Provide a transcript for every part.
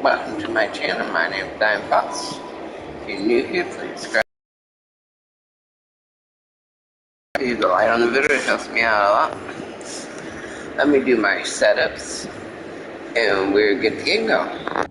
Welcome to my channel. My name is Diamond Fox. If you're new here, please subscribe. Leave the like on the video, it helps me out a lot. Let me do my setups, and we'll get the game going.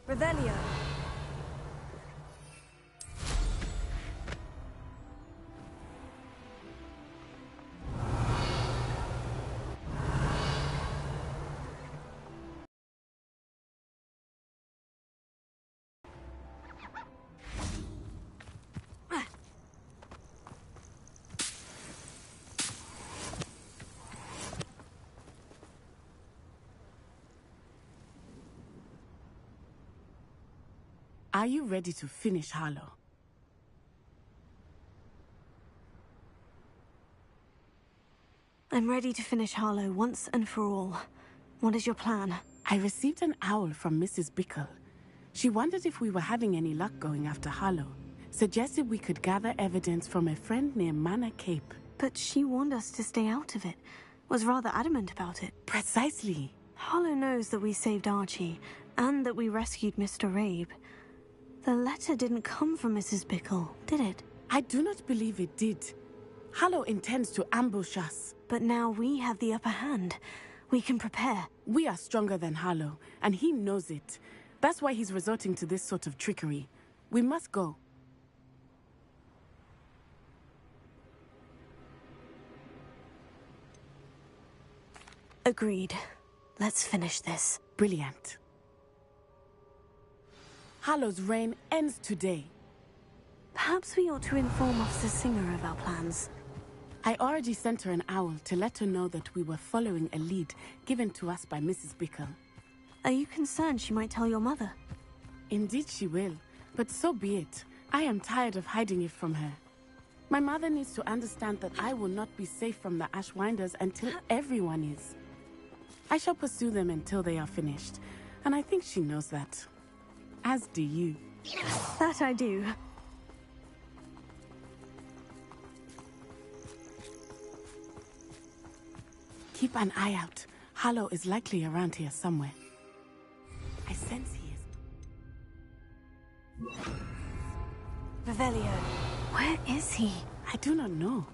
Revelio. Are you ready to finish Harlow? I'm ready to finish Harlow once and for all. What is your plan? I received an owl from Mrs. Bickle. She wondered if we were having any luck going after Harlow. Suggested we could gather evidence from a friend near Manor Cape. But she warned us to stay out of it. Was rather adamant about it. Precisely. Harlow knows that we saved Archie, and that we rescued Mr. Rabe. The letter didn't come from Mrs. Bickle, did it? I do not believe it did. Harlow intends to ambush us. But now we have the upper hand. We can prepare. We are stronger than Harlow, and he knows it. That's why he's resorting to this sort of trickery. We must go. Agreed. Let's finish this. Brilliant. Harlow's reign ends today. Perhaps we ought to inform Officer Singer of our plans. I already sent her an owl to let her know that we were following a lead given to us by Mrs. Bickle. Are you concerned she might tell your mother? Indeed she will, but so be it. I am tired of hiding it from her. My mother needs to understand that I will not be safe from the Ashwinders until everyone is. I shall pursue them until they are finished, and I think she knows that. As do you. That I do. Keep an eye out. Harlow is likely around here somewhere. I sense he is. Revelio. Where is he? I do not know.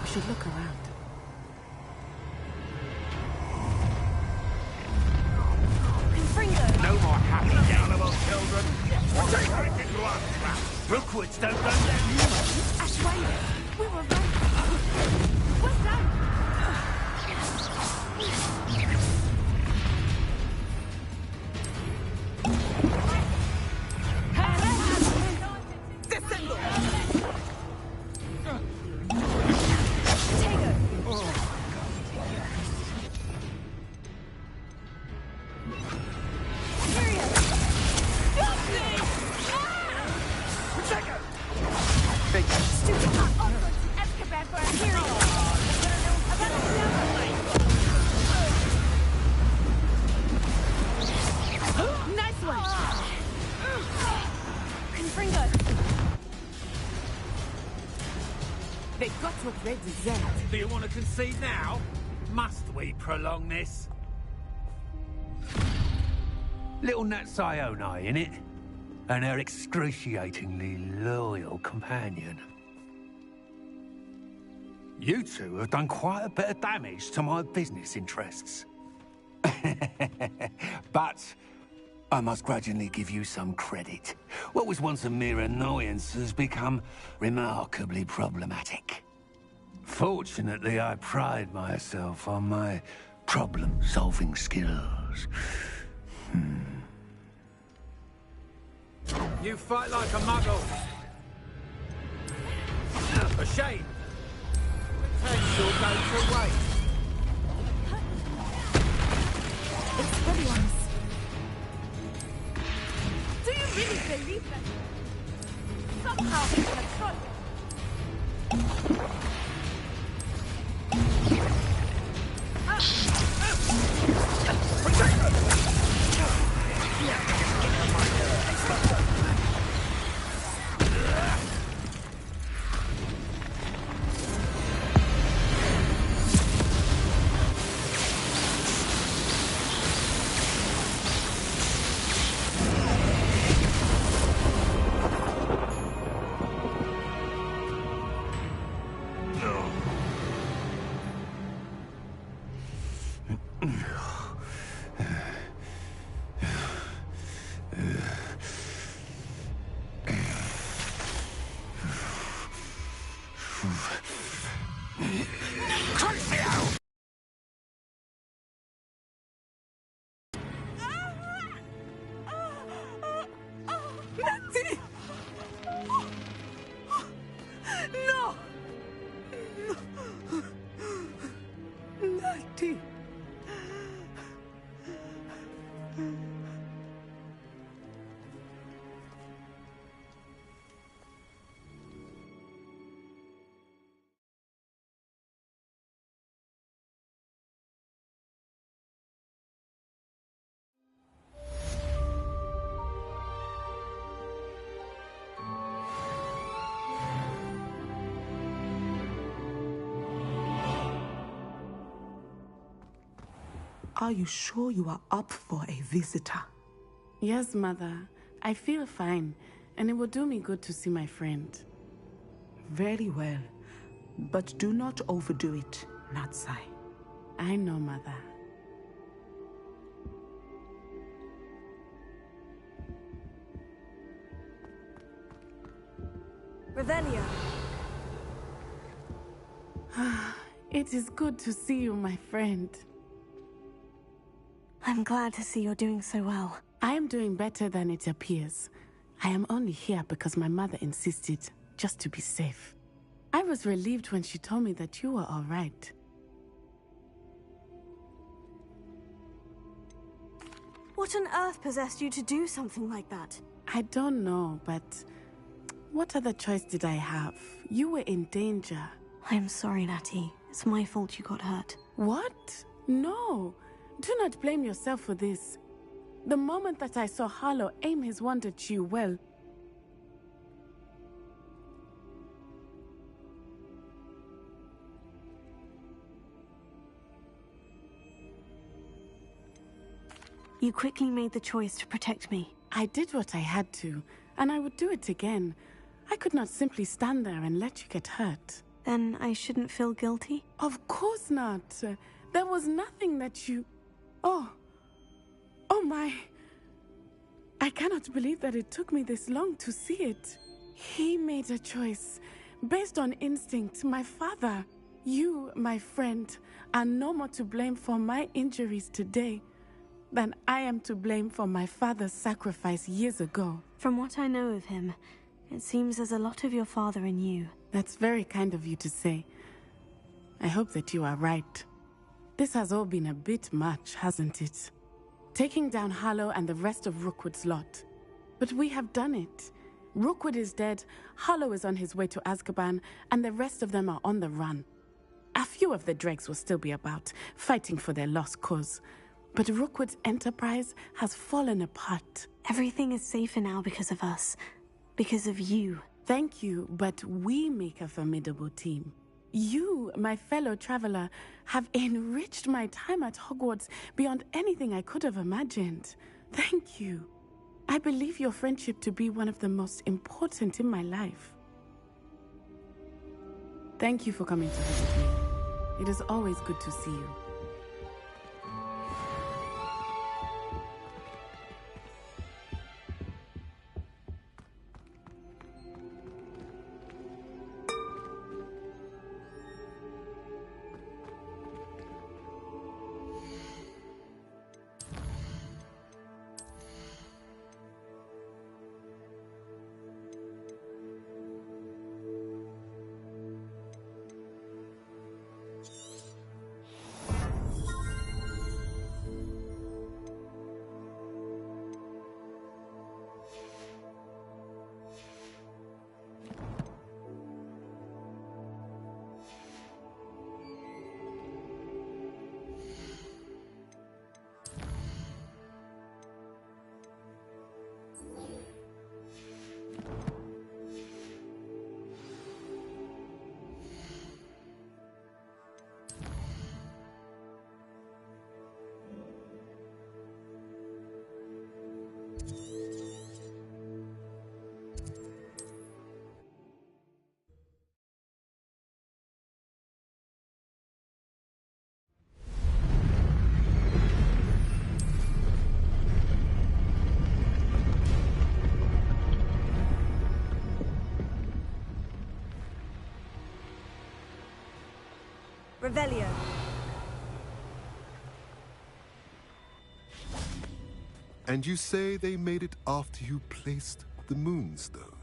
We should look around. No more happy animal children. What are you into our trap? Brookwoods don't run down here. Ashwinders! We were right. What's that? They got what they deserved. Do you want to concede now? Must we prolong this? Little Natsione, innit? And her excruciatingly loyal companion. You two have done quite a bit of damage to my business interests. But I must grudgingly give you some credit. What was once a mere annoyance has become remarkably problematic. Fortunately, I pride myself on my problem-solving skills. You fight like a muggle. A shame. Potential goes to waste. It's heavy ones. Do you really believe that? Somehow he controls Are you sure you are up for a visitor? Yes, Mother. I feel fine, and it will do me good to see my friend. Very well. But do not overdo it, Natsai. I know, Mother. Revelio. It is good to see you, my friend. I'm glad to see you're doing so well. I am doing better than it appears. I am only here because my mother insisted, just to be safe. I was relieved when she told me that you were all right. What on earth possessed you to do something like that? I don't know, but what other choice did I have? You were in danger. I'm sorry, Natty. It's my fault you got hurt. What? No. Do not blame yourself for this. The moment that I saw Harlow aim his wand at you, well... You quickly made the choice to protect me. I did what I had to, and I would do it again. I could not simply stand there and let you get hurt. Then I shouldn't feel guilty? Of course not. There was nothing that you... Oh my... I cannot believe that it took me this long to see it. He made a choice based on instinct. My father, you, my friend, are no more to blame for my injuries today than I am to blame for my father's sacrifice years ago. From what I know of him, it seems there's a lot of your father in you. That's very kind of you to say. I hope that you are right. This has all been a bit much, hasn't it? Taking down Harlow and the rest of Rookwood's lot. But we have done it. Rookwood is dead, Harlow is on his way to Azkaban, and the rest of them are on the run. A few of the dregs will still be about, fighting for their lost cause. But Rookwood's enterprise has fallen apart. Everything is safer now because of us. Because of you. Thank you, but we make a formidable team. You, my fellow traveler, have enriched my time at Hogwarts beyond anything I could have imagined. Thank you. I believe your friendship to be one of the most important in my life. Thank you for coming to visit me. It is always good to see you. Revelio. And you say they made it after you placed the moonstone?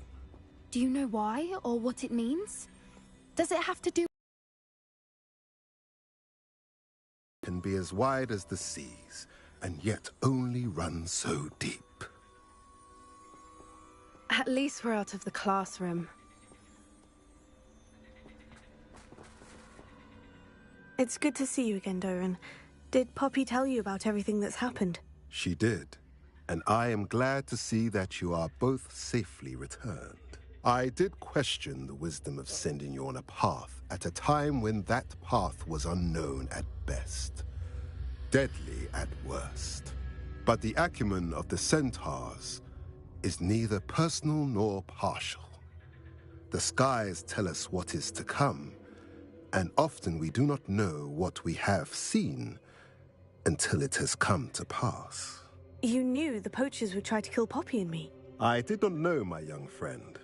Do you know why or what it means? Does it have to do... Can be as wide as the seas, and yet only run so deep. At least we're out of the classroom. It's good to see you again, Doran. Did Poppy tell you about everything that's happened? She did, and I am glad to see that you are both safely returned. I did question the wisdom of sending you on a path at a time when that path was unknown at best, deadly at worst. But the acumen of the centaurs is neither personal nor partial. The skies tell us what is to come, and often we do not know what we have seen until it has come to pass. You knew the poachers would try to kill Poppy and me. I did not know, my young friend,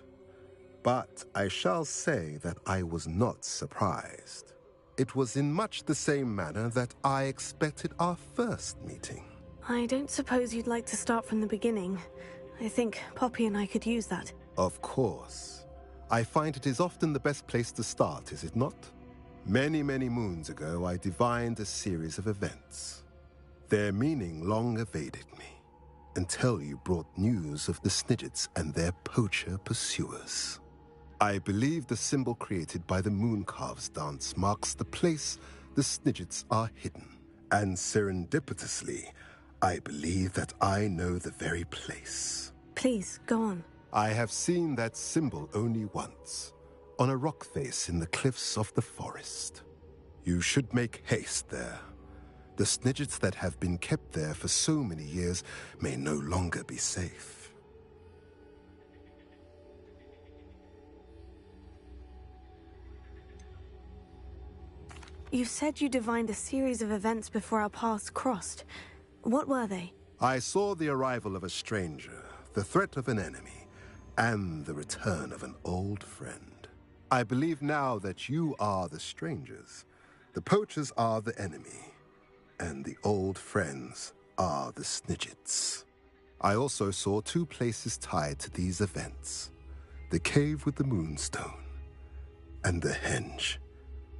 but I shall say that I was not surprised. It was in much the same manner that I expected our first meeting. I don't suppose you'd like to start from the beginning. I think Poppy and I could use that. Of course. I find it is often the best place to start, is it not? Many, many moons ago, I divined a series of events. Their meaning long evaded me, until you brought news of the Snidgets and their poacher pursuers. I believe the symbol created by the Mooncalves dance marks the place the Snidgets are hidden. And serendipitously, I believe that I know the very place. Please, go on. I have seen that symbol only once, on a rock face in the cliffs of the forest. You should make haste there. The Snidgets that have been kept there for so many years may no longer be safe. You said you divined a series of events before our paths crossed. What were they? I saw the arrival of a stranger, the threat of an enemy, and the return of an old friend. I believe now that you are the strangers. The poachers are the enemy, and the old friends are the Snidgets. I also saw two places tied to these events: the cave with the moonstone, and the henge.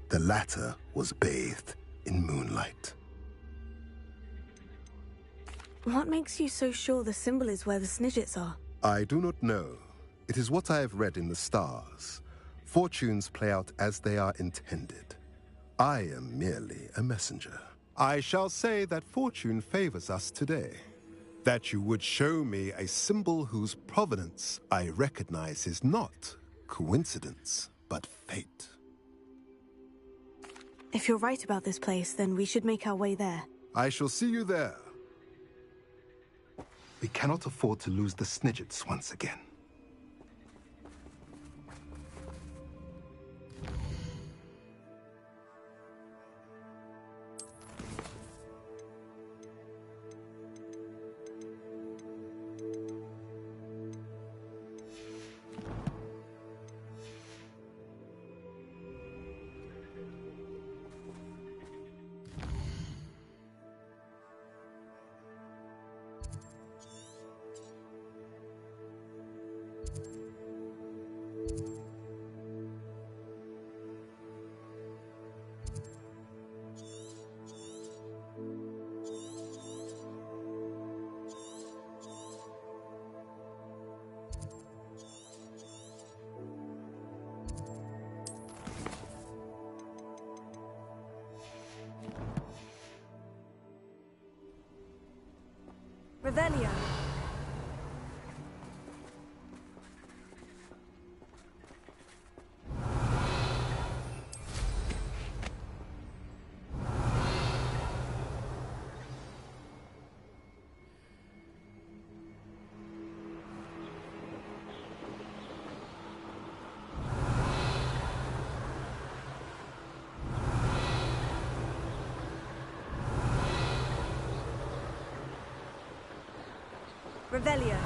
The latter was bathed in moonlight. What makes you so sure the symbol is where the Snidgets are? I do not know. It is what I have read in the stars. Fortunes play out as they are intended. I am merely a messenger. I shall say that fortune favors us today. That you would show me a symbol whose provenance I recognize is not coincidence, but fate. If you're right about this place, then we should make our way there. I shall see you there. We cannot afford to lose the Snidgets once again. Revelio. Revelio.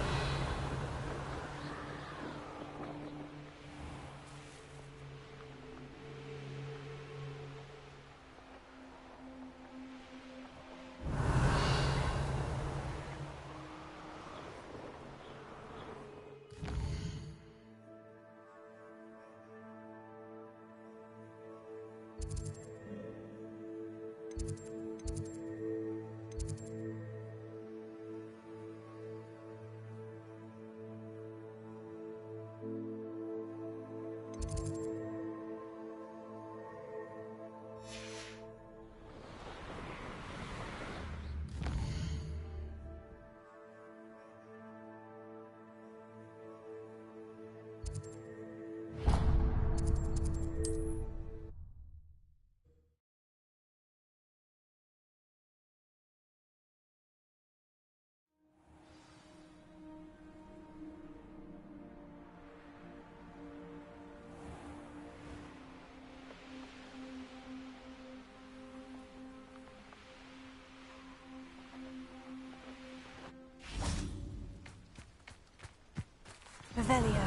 Revelio.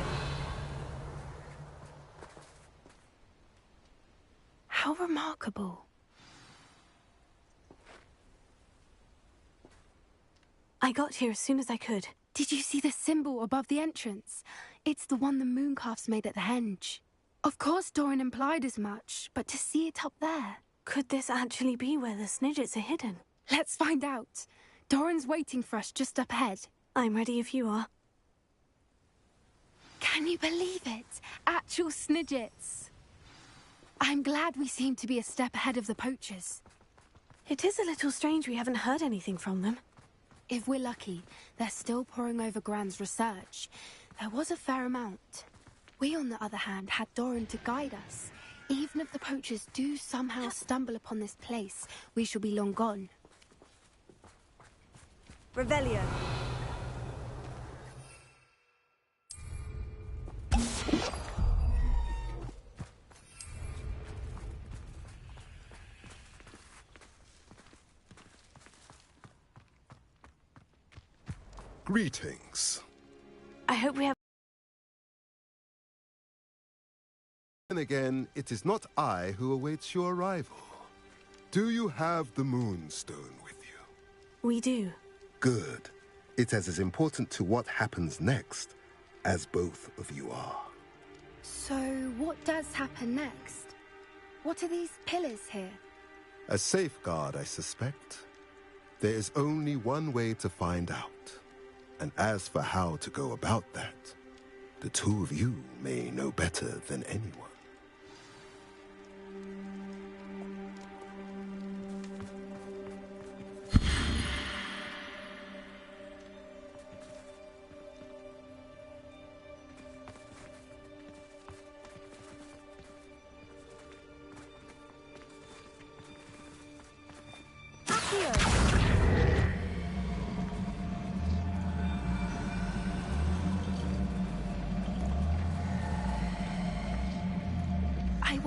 How remarkable. I got here as soon as I could. Did you see the symbol above the entrance? It's the one the mooncalfs made at the henge. Of course Doran implied as much, but to see it up there... Could this actually be where the Snidgets are hidden? Let's find out. Doran's waiting for us just up ahead. I'm ready if you are. Can you believe it? Actual Snidgets. I'm glad we seem to be a step ahead of the poachers. It is a little strange we haven't heard anything from them. If we're lucky, they're still poring over Gran's research. There was a fair amount. We, on the other hand, had Doran to guide us. Even if the poachers do somehow stumble upon this place, we shall be long gone. Revelio. Greetings. I hope we have... And again, it is not I who awaits your arrival. Do you have the Moonstone with you? We do. Good. It is as important to what happens next as both of you are. So, what does happen next? What are these pillars here? A safeguard, I suspect. There is only one way to find out. And as for how to go about that, the two of you may know better than anyone.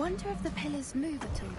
wonder if the pillars move at all.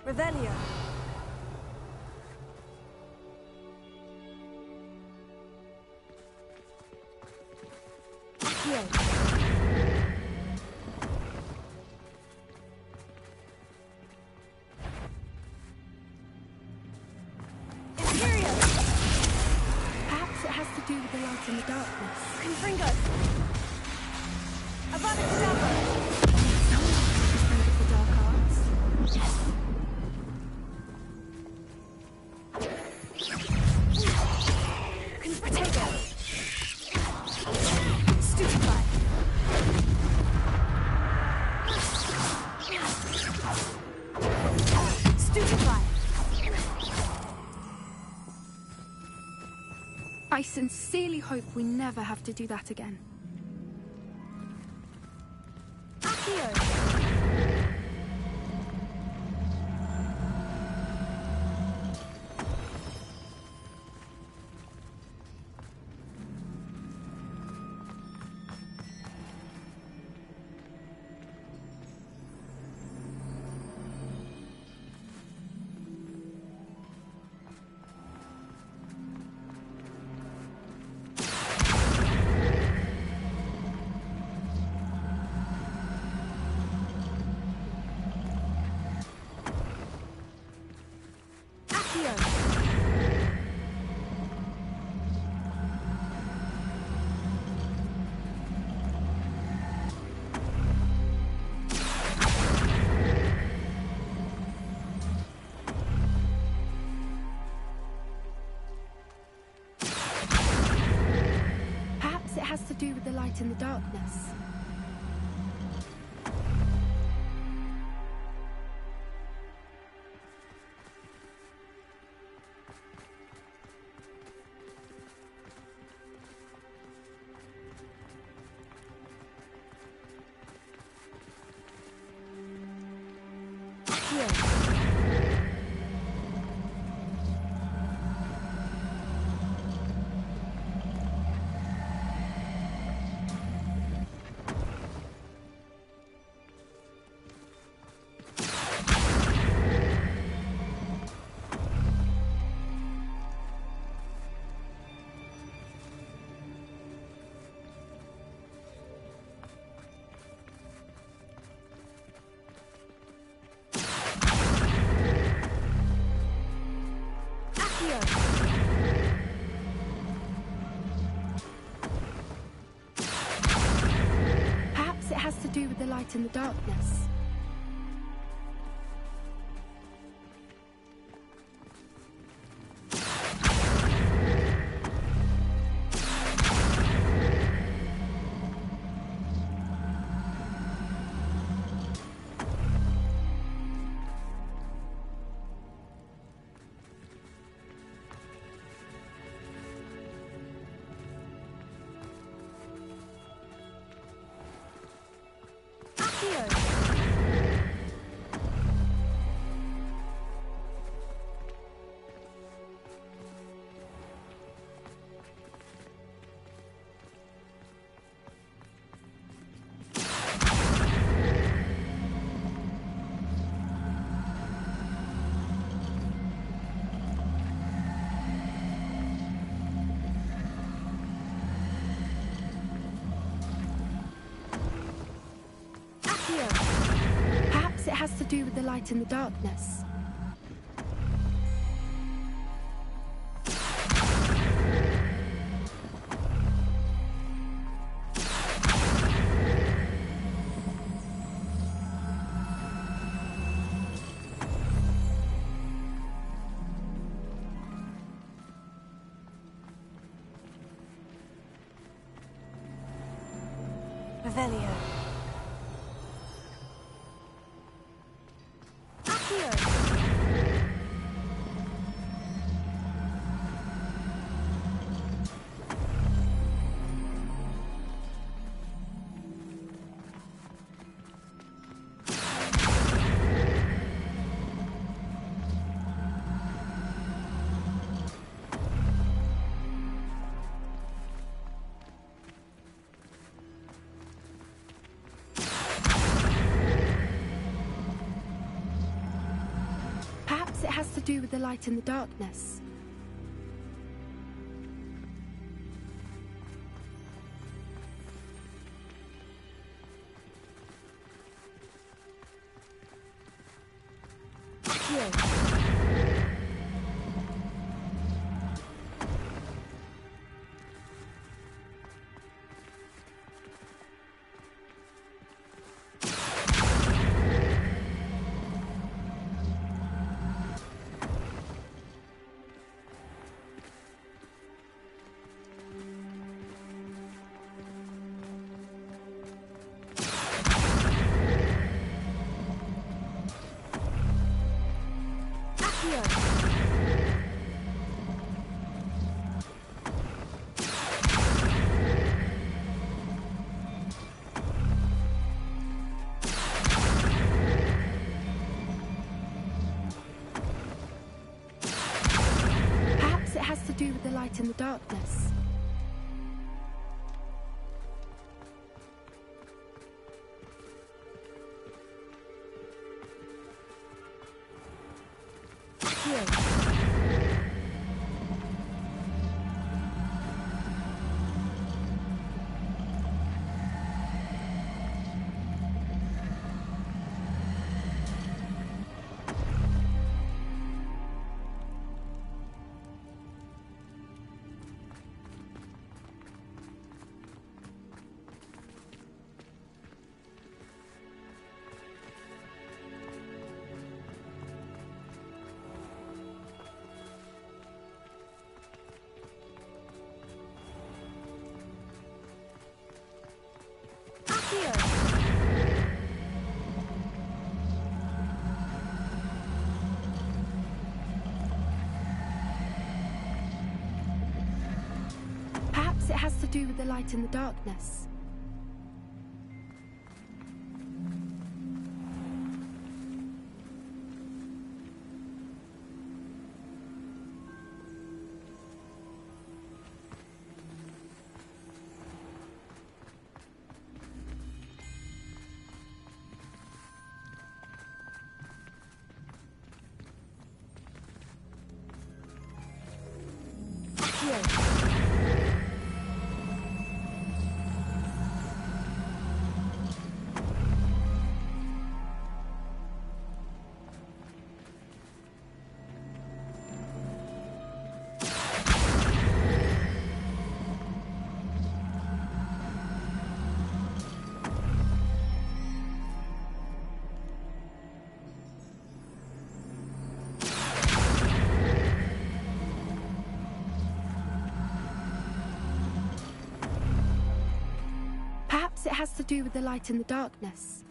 Revelio. Accio. Imperio. Perhaps it has to do with the light in the darkness. Confringo. Avada Kedavra. Someone is afraid of the dark arts. Confratego. Stupefy. Stupefy. I sincerely hope we never have to do that again. Accio. Perhaps it has to do with the light in the darkness. Perhaps it has to do with the light in the darkness. Perhaps it has to do with the light in the darkness. Revelio. Accio. Perhaps it has to do with the light in the darkness. Perhaps it has to do with the light in the darkness. Perhaps it has to do with the light in the darkness. Perhaps it has to do with the light in the darkness.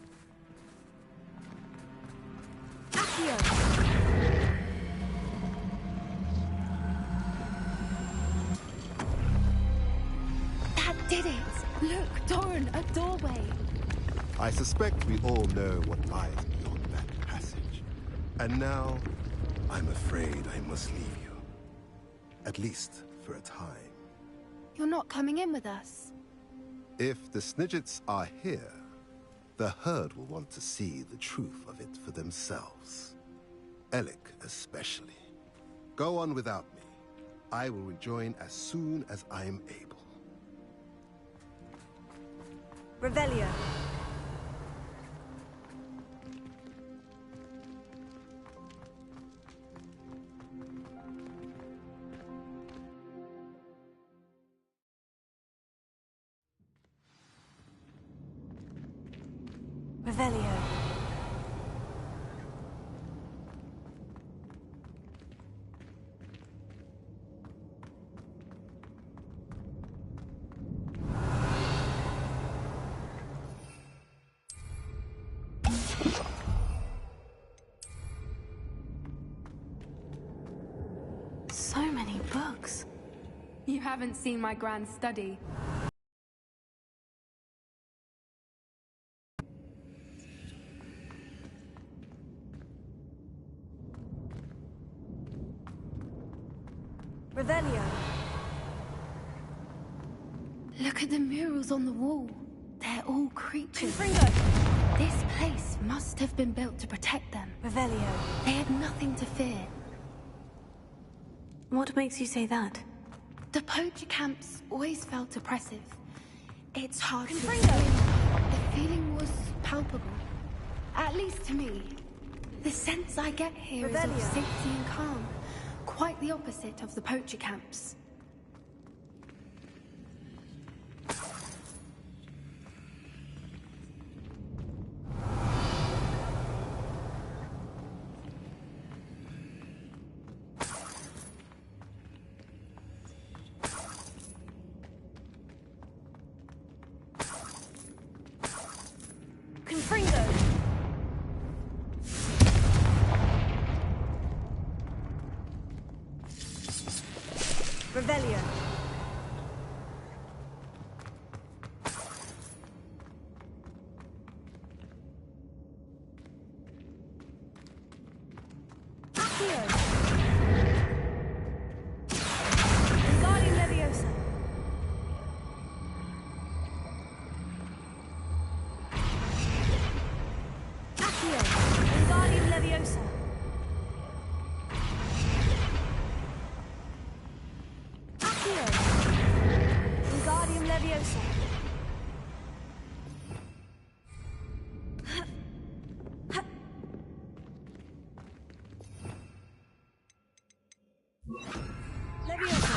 That did it! Look, Doran, a doorway! I suspect we all know what lies beyond that passage. And now, I'm afraid I must leave you. At least for a time. You're not coming in with us. If the Snidgets are here, the herd will want to see the truth of it for themselves. Alec especially. Go on without me. I will rejoin as soon as I am able. Revelio. Revelio. You haven't seen my grand study. Revelio. Look at the murals on the wall. They're all creatures. Confringo. This place must have been built to protect them. Revelio. They had nothing to fear. What makes you say that? The poacher camps always felt oppressive. It's hard to Confringo. explain. The feeling was palpable. At least to me. The sense I get here is of Revelio. safety and calm. Quite the opposite of the poacher camps. Confringo. Revelio. Accio. Wingardium Leviosa. Accio. Wingardium Leviosa. Accio. Wingardium Leviosa. Leviosa.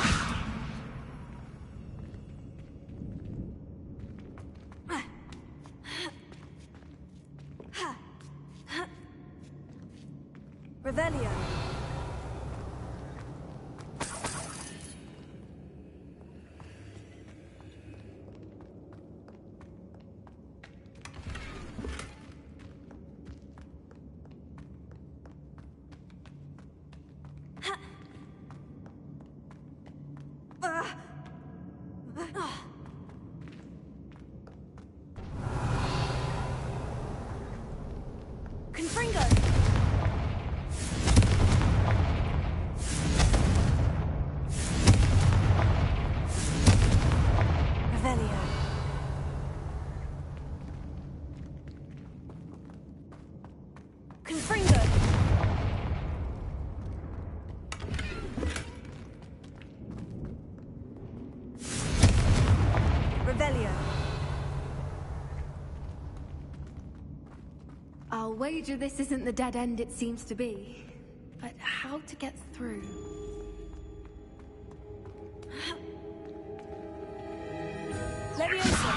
Revelio. Confringo. Revelio. Confringo. Revelio. I'll wager this isn't the dead end it seems to be. But how to get through? Leviosa.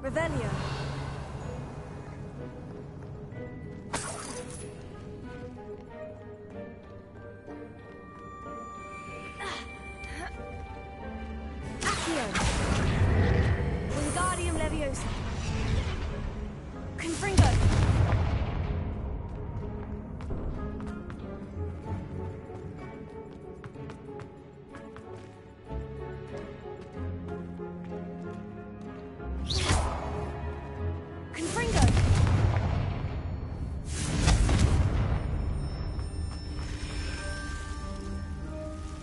Revelio. Accio. Wingardium Leviosa. Confringo. Confringo.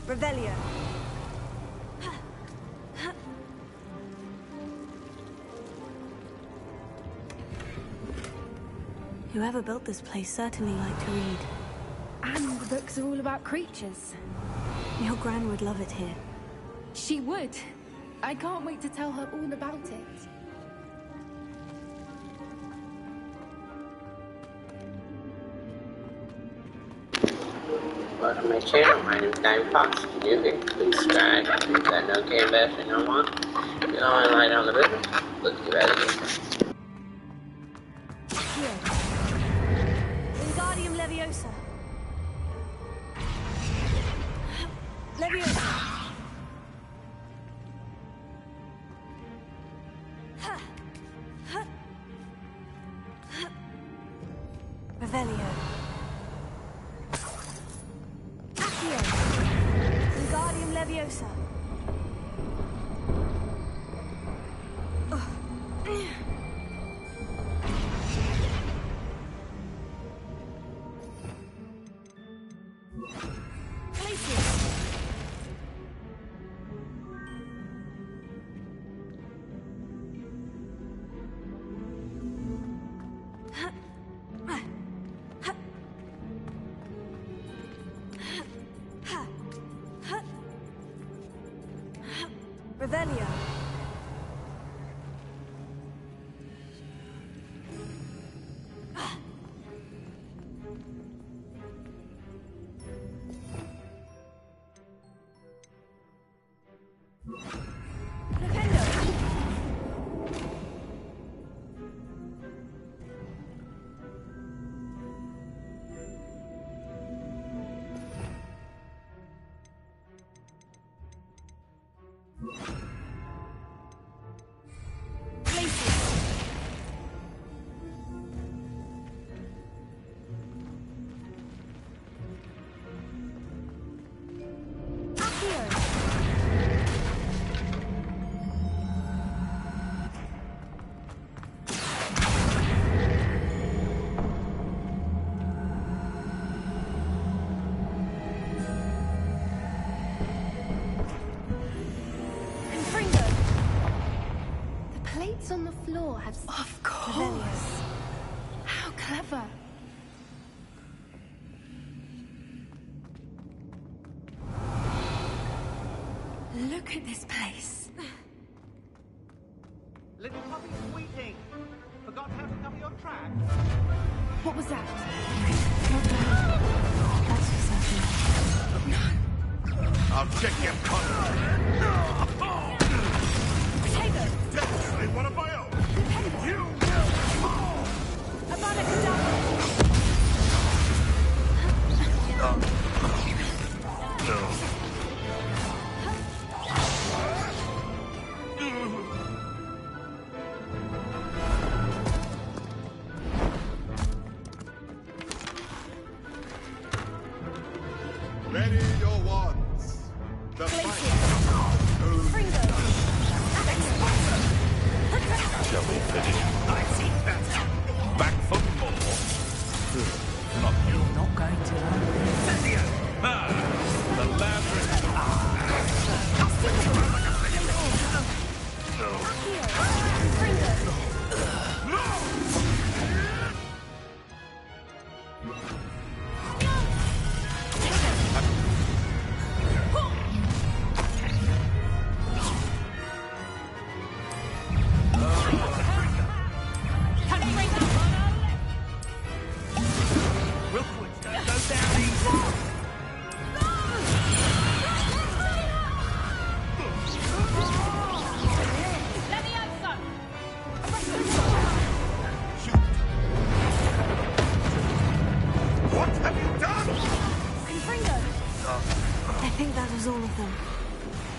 Revelio. Whoever built this place certainly liked to read. And the books are all about creatures. Your Gran would love it here. She would. I can't wait to tell her all about it. Welcome to my channel. My name is Diamond Fox. If you're new here, please subscribe. Hit that notification bell so you know more. If you don't want to lie down the business, let's get out of here. Accio. Wingardium Leviosa. Leviosa. Revelio. Revelio. Accio. Wingardium Leviosa. Revelio. On the floor have... Of course! How clever! Look at this place. Little puppy squeaking. Forgot how to cover your tracks? What was that? I'll check your contact. Definitely one of my own. You will fall. Ready your wands. The fight. Shall we finish? I see better. Back for more. Not you. You're not going to. Incendio! The labyrinth.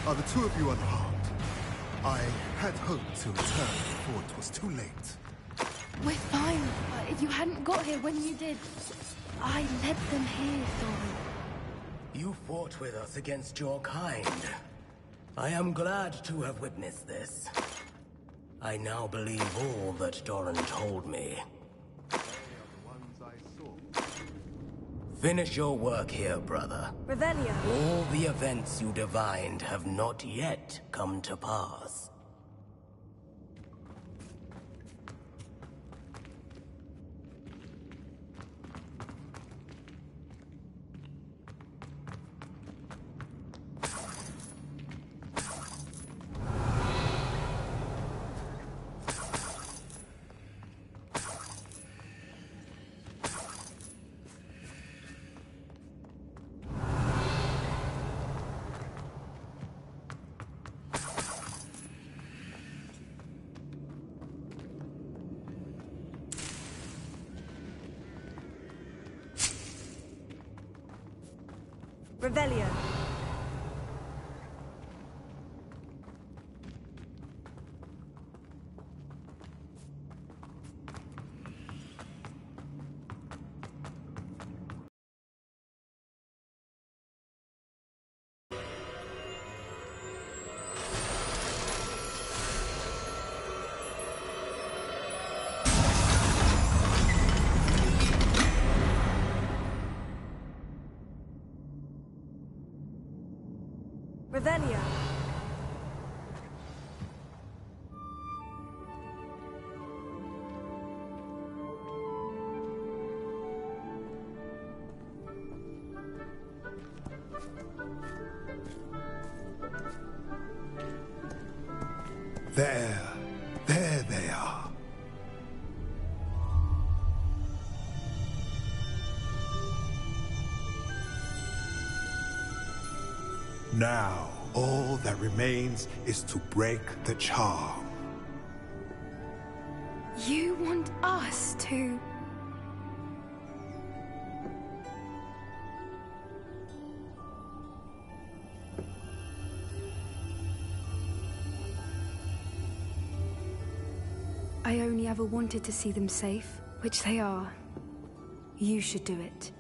Are the two of you unharmed? I had hoped to return before it was too late. We're fine. If you hadn't got here when you did, I led them here, Thorin. You fought with us against your kind. I am glad to have witnessed this. I now believe all that Doran told me. Finish your work here, brother. Revelio. All the events you divined have not yet come to pass. Revelio. Revelio. There they are. Now, all that remains is to break the charm. You want us to... I only ever wanted to see them safe, which they are. You should do it.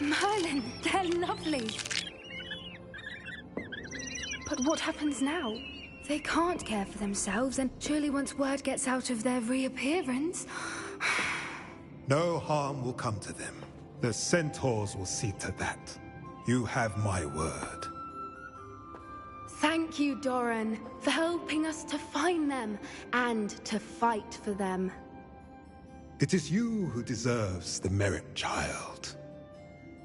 Merlin, they're lovely. But what happens now? They can't care for themselves, and surely once word gets out of their reappearance... No harm will come to them. The centaurs will see to that. You have my word. Thank you, Doran, for helping us to find them and to fight for them. It is you who deserves the merit, child.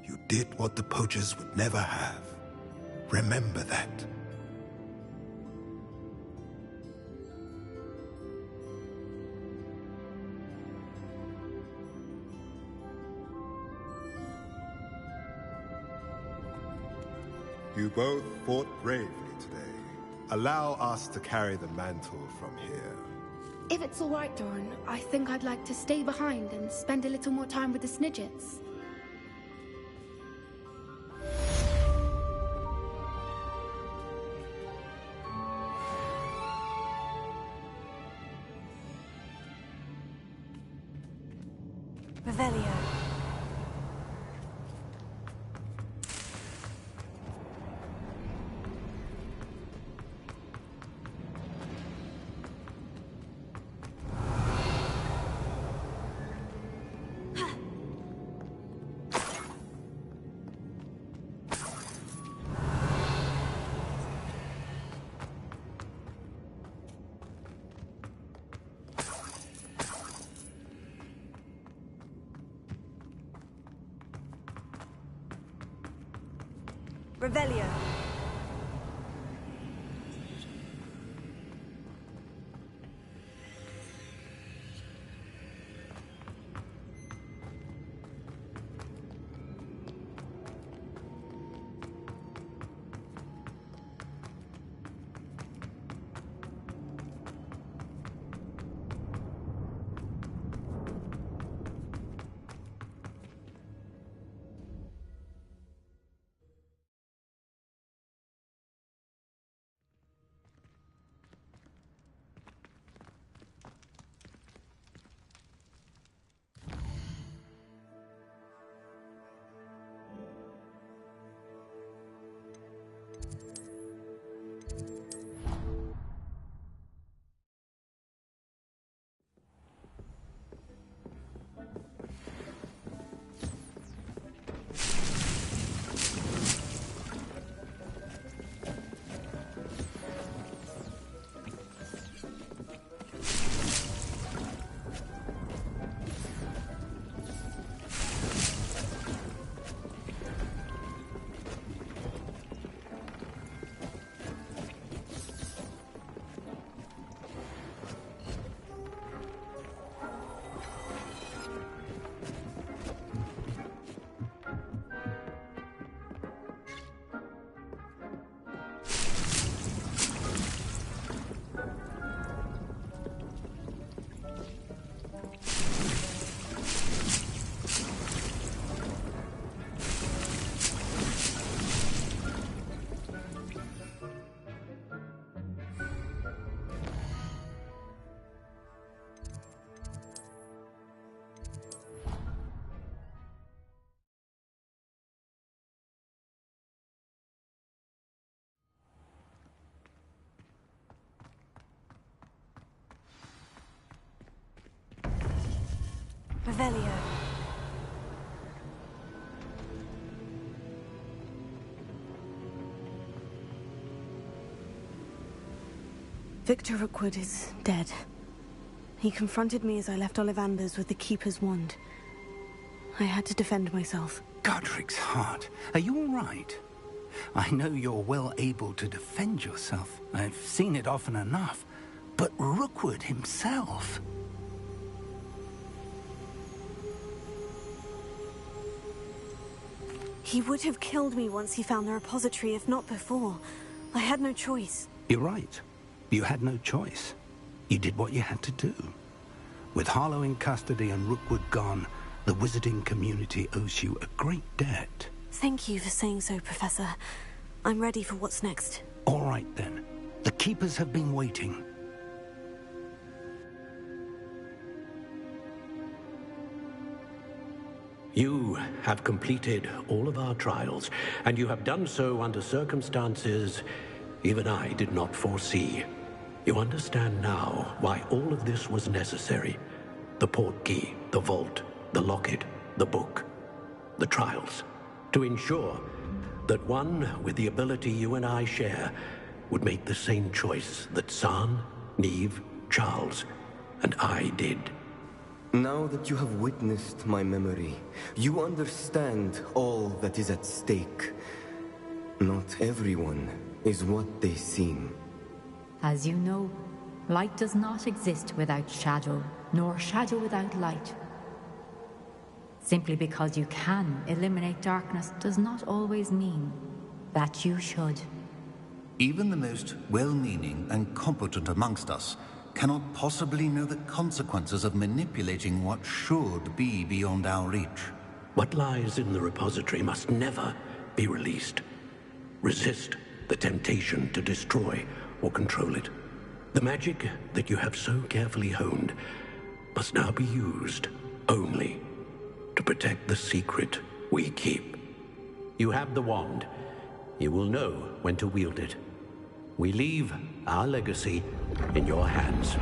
You did what the poachers would never have. Remember that. You both fought bravely today. Allow us to carry the mantle from here. If it's all right, Doran, I think I'd like to stay behind and spend a little more time with the Snidgets. Revelio. Revelio. Revelio. Victor Rookwood is dead. He confronted me as I left Ollivander's with the Keeper's wand. I had to defend myself. Godric's heart. Are you all right? I know you're well able to defend yourself. I've seen it often enough. But Rookwood himself... He would have killed me once he found the repository, if not before. I had no choice. You're right. You had no choice. You did what you had to do. With Harlow in custody and Rookwood gone, the wizarding community owes you a great debt. Thank you for saying so, Professor. I'm ready for what's next. All right, then. The Keepers have been waiting. You have completed all of our trials, and you have done so under circumstances even I did not foresee. You understand now why all of this was necessary. The portkey, the vault, the locket, the book, the trials. To ensure that one with the ability you and I share would make the same choice that San, Neve, Charles, and I did. Now that you have witnessed my memory, you understand all that is at stake. Not everyone is what they seem. As you know, light does not exist without shadow, nor shadow without light. Simply because you can eliminate darkness does not always mean that you should. Even the most well-meaning and competent amongst us cannot possibly know the consequences of manipulating what should be beyond our reach. What lies in the repository must never be released. Resist the temptation to destroy or control it. The magic that you have so carefully honed must now be used only to protect the secret we keep. You have the wand. You will know when to wield it. We leave our legacy in your hands.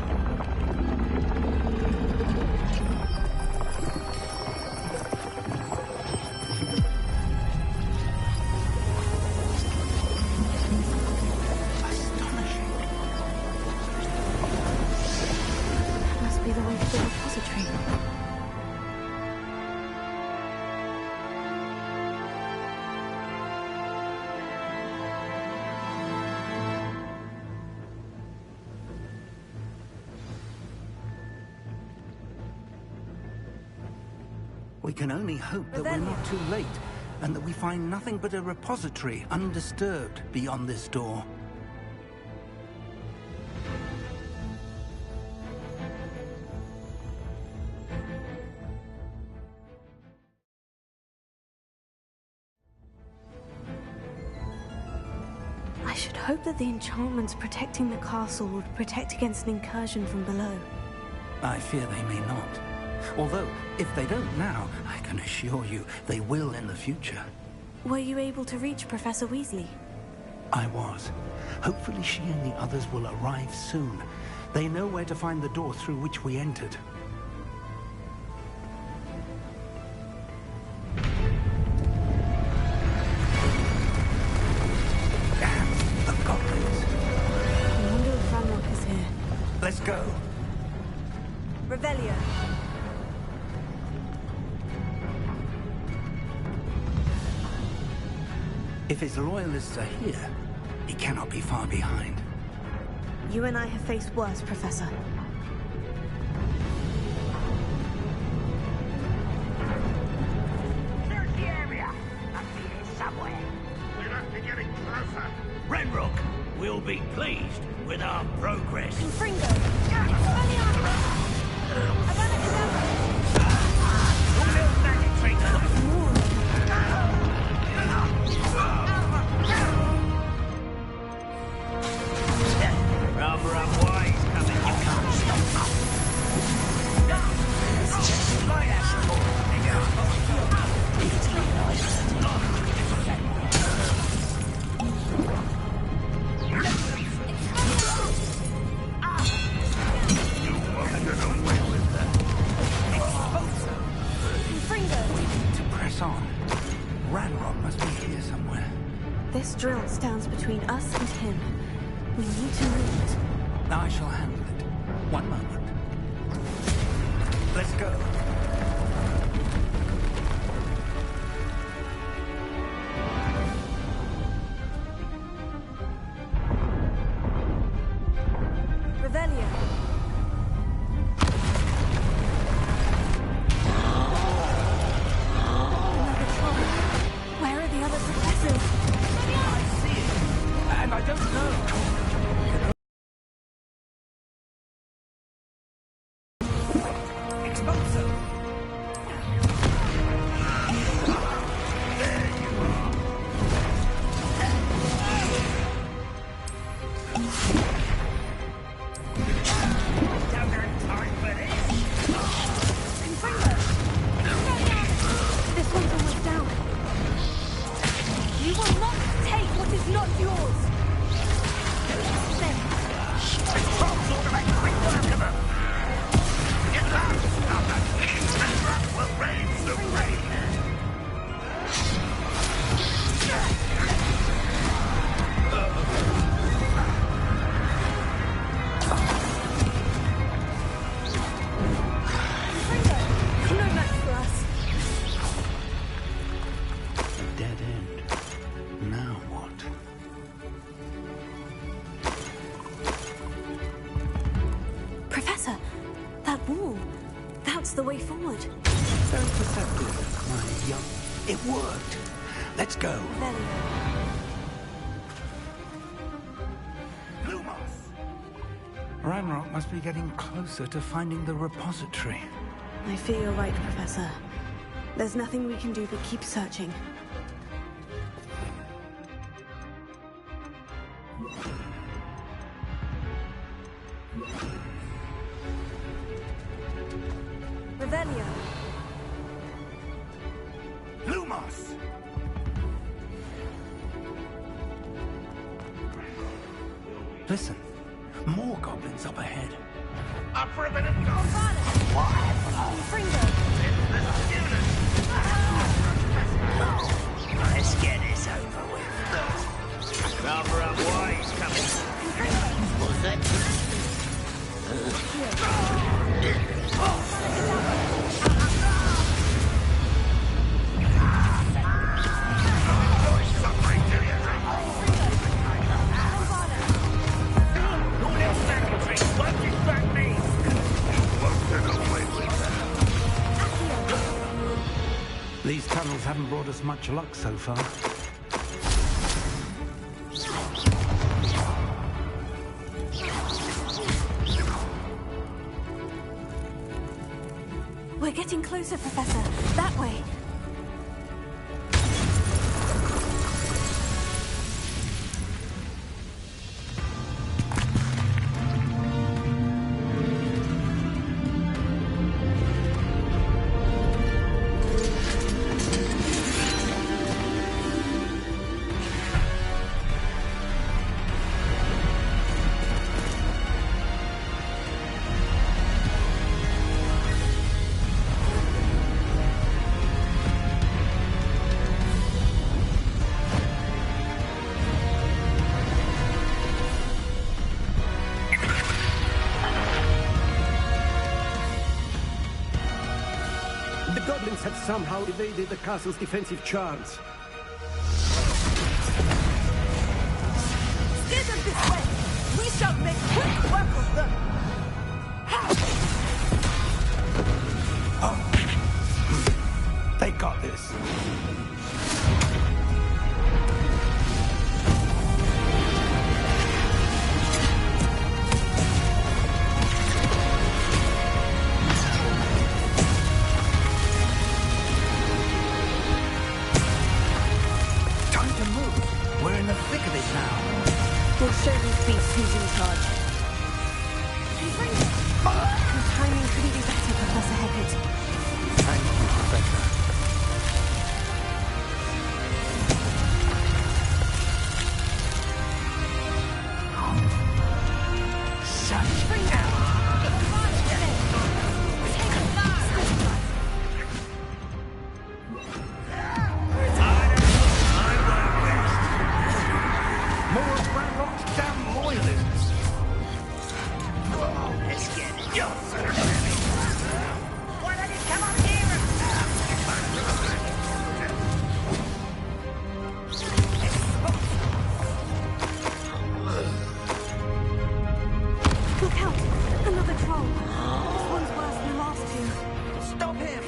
That must be the way to the repository. We can only hope that we're not too late, and that we find nothing but a repository undisturbed beyond this door. I should hope that the enchantments protecting the castle would protect against an incursion from below. I fear they may not. Although, if they don't now, I can assure you they will in the future. Were you able to reach Professor Weasley? I was. Hopefully she and the others will arrive soon. They know where to find the door through which we entered. Damn, the goblins. I wonder if Ranrock is here. Let's go. Revelio. If his loyalists are here, he cannot be far behind. You and I have faced worse, Professor. Search the area. Must be here somewhere. We must be getting closer. Renrock will be pleased with our progress. Fringo! Rather unwise coming. You can't stop us. You won't get away with that. We need to move it. I shall handle it. One moment. Let's go. Revelio. Another troll. Where are the other professors? I see it, and I don't know. Expulso! This one's almost down. You will not take what is not yours. Trolls ought to make quick work of them. Get loud, Stopper. That will raise the rain. No match for us. A dead end. Now what? Professor, that wall. That's the way forward. Very perceptive, my young. It worked. Let's go. Ranrock must be getting closer to finding the repository. I fear you're right, Professor. There's nothing we can do but keep searching. Revelio. Lumos! Listen, more goblins up ahead. Up for a bit of gossip. Let's get this over with. Rather up wise coming. What's that? These tunnels haven't brought us much luck so far. We're getting closer, Professor. That way. The goblins have somehow evaded the castle's defensive charms. Steer them this way! We shall make quick work of them! They got this. We'll show these beasts who's in charge. Your timing couldn't be better, Professor Heckert. Thank you, Professor. More of Ranrock's damn loyalists! Look out! Another troll. This one's worse than the last two. Stop him!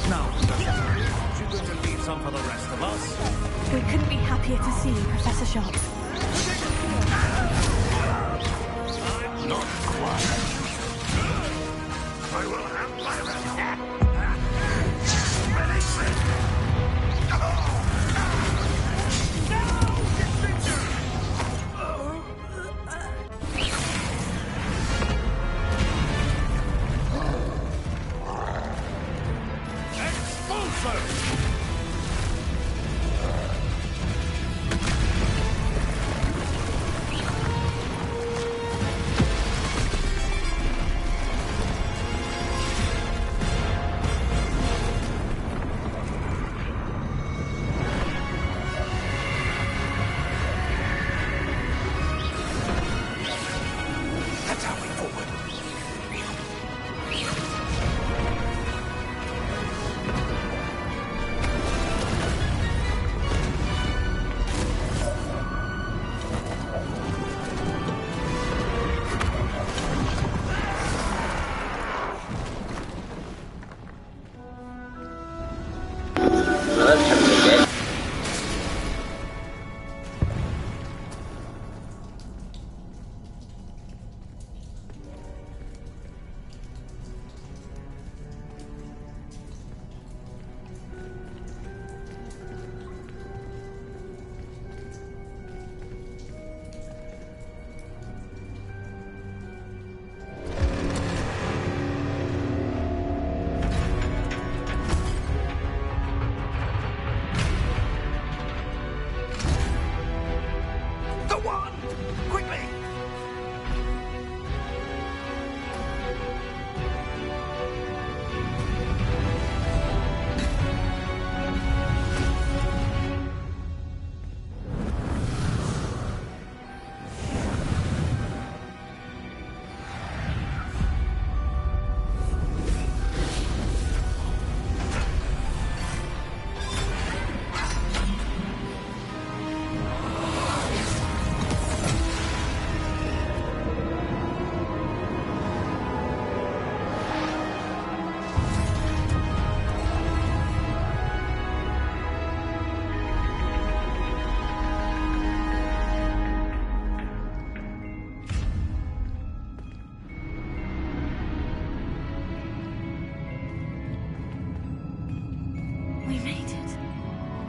Now, you going to leave some for the rest of us? We couldn't be happier to see you, Professor Sharp. I'm not quiet. I will have my revenge. Release it!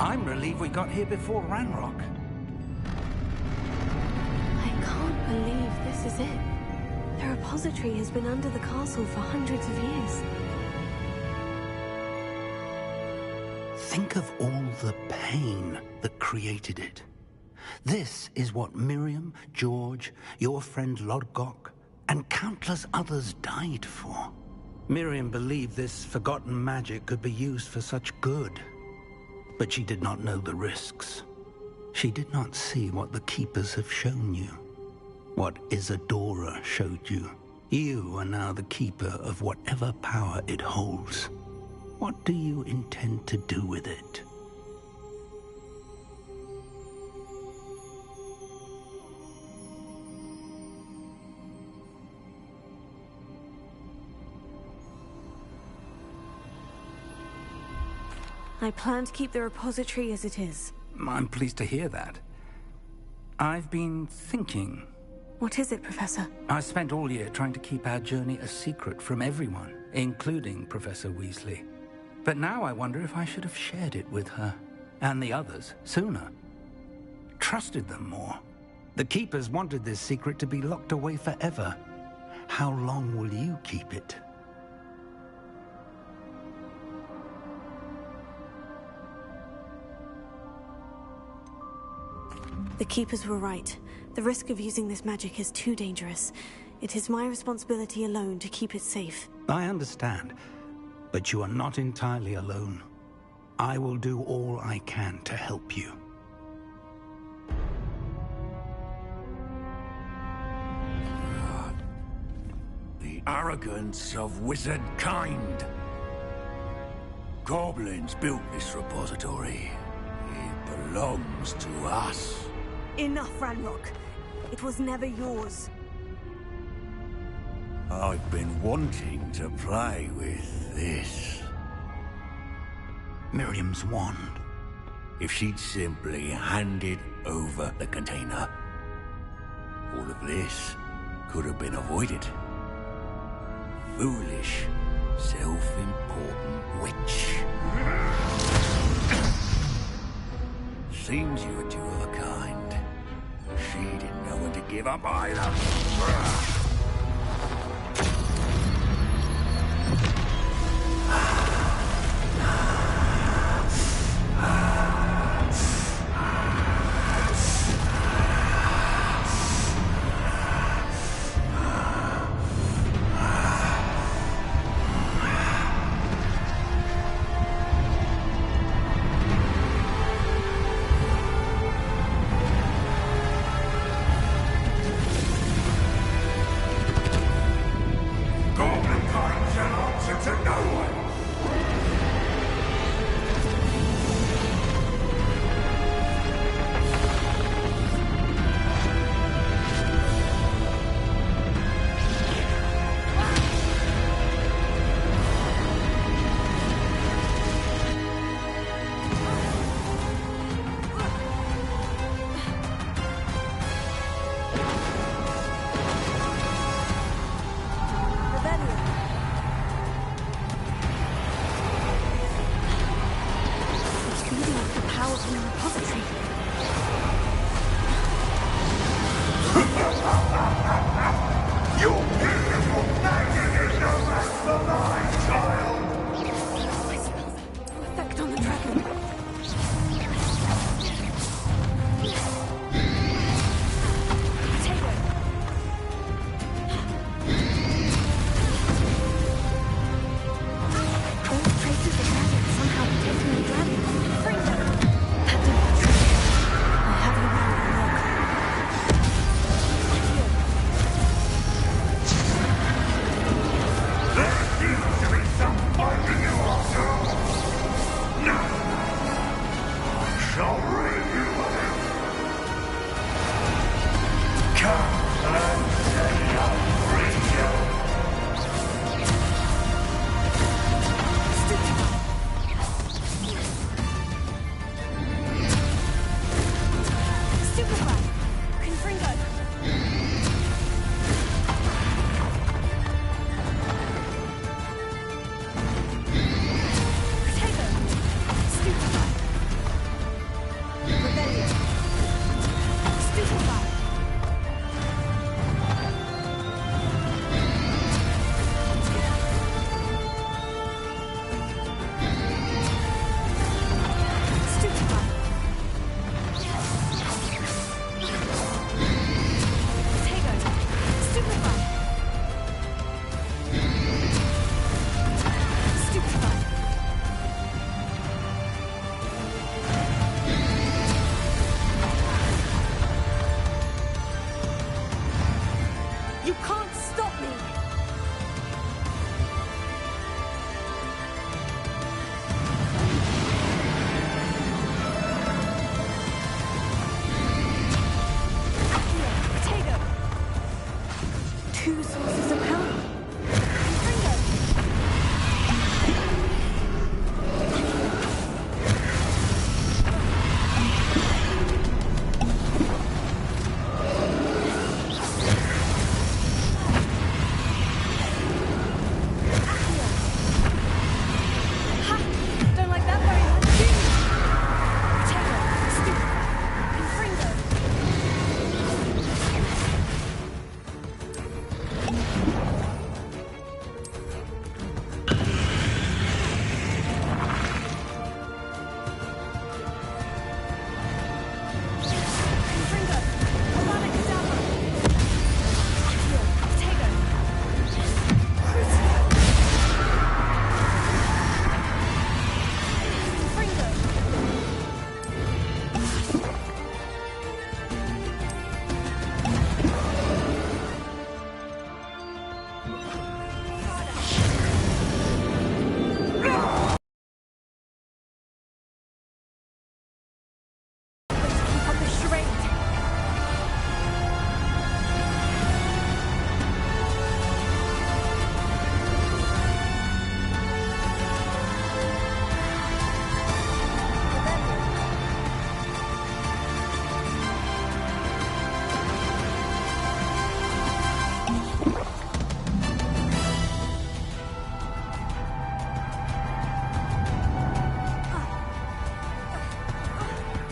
I'm relieved we got here before Ranrock. I can't believe this is it. The repository has been under the castle for hundreds of years. Think of all the pain that created it. This is what Miriam, George, your friend Lodgok, and countless others died for. Miriam believed this forgotten magic could be used for such good. But she did not know the risks. She did not see what the Keepers have shown you. What Isadora showed you. You are now the Keeper of whatever power it holds. What do you intend to do with it? I plan to keep the repository as it is. I'm pleased to hear that. I've been thinking. What is it, Professor? I spent all year trying to keep our journey a secret from everyone, including Professor Weasley. But now I wonder if I should have shared it with her, and the others, sooner. Trusted them more. The Keepers wanted this secret to be locked away forever. How long will you keep it? The Keepers were right. The risk of using this magic is too dangerous. It is my responsibility alone to keep it safe. I understand, but you are not entirely alone. I will do all I can to help you. The arrogance of wizard kind. Goblins built this repository. It belongs to us. Enough, Ranrock. It was never yours. I've been wanting to play with this. Miriam's wand. If she'd simply handed over the container, all of this could have been avoided. Foolish, self-important witch. Seems you're two of a kind. She didn't know when to give up either.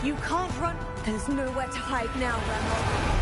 You can't run. There's nowhere to hide now, Remo.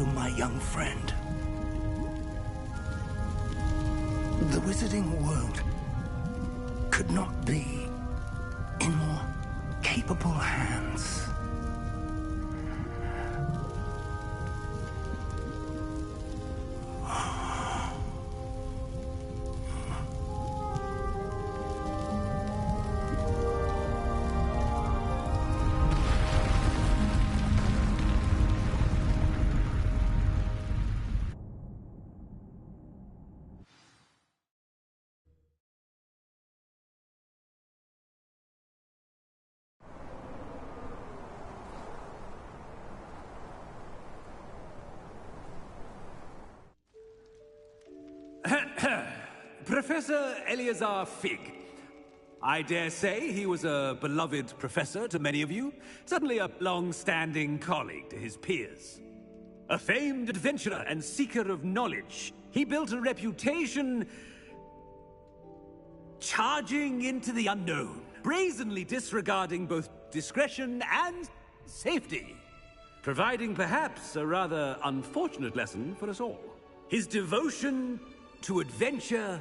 you, my young friend. The wizarding world could not be in more capable hands. Professor Eleazar Fig. I dare say he was a beloved professor to many of you, suddenly a long-standing colleague to his peers. A famed adventurer and seeker of knowledge, he built a reputation charging into the unknown, brazenly disregarding both discretion and safety, providing perhaps a rather unfortunate lesson for us all. His devotion to adventure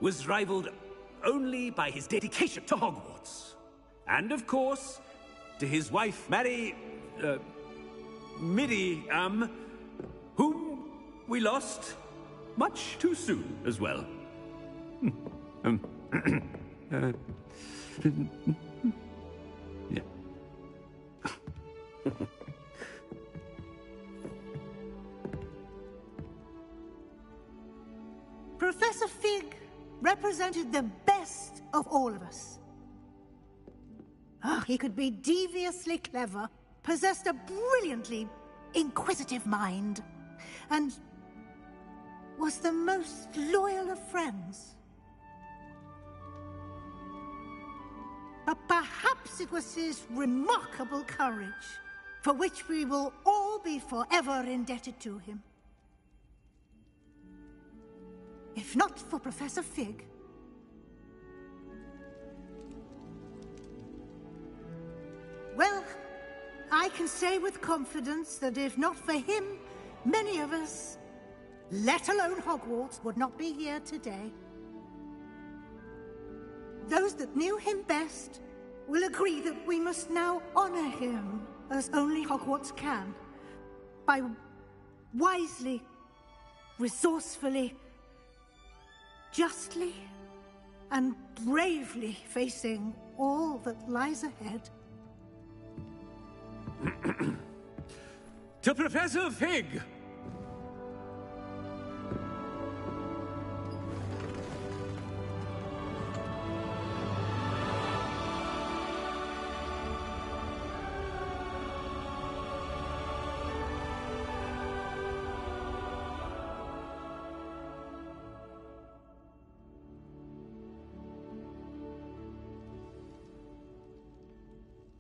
was rivaled only by his dedication to Hogwarts. And of course, to his wife, Midi, whom we lost much too soon as well. Yeah. Professor Fig represented the best of all of us. He could be deviously clever, possessed a brilliantly inquisitive mind, and was the most loyal of friends. But perhaps it was his remarkable courage, for which we will all be forever indebted to him. If not for Professor Fig, well, I can say with confidence that if not for him, many of us, let alone Hogwarts, would not be here today. Those that knew him best will agree that we must now honor him as only Hogwarts can, by wisely, resourcefully, justly and bravely facing all that lies ahead. To Professor Fig!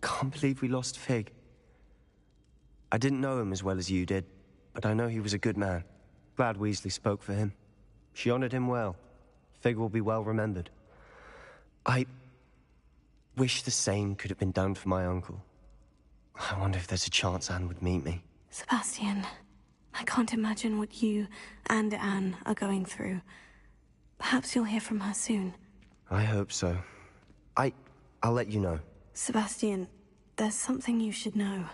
Can't believe we lost Fig. I didn't know him as well as you did, but I know he was a good man. Glad Weasley spoke for him. She honored him well. Fig will be well remembered. I wish the same could have been done for my uncle. I wonder if there's a chance Anne would meet me. Sebastian, I can't imagine what you and Anne are going through. Perhaps you'll hear from her soon. I hope so. I'll let you know. Sebastian, there's something you should know.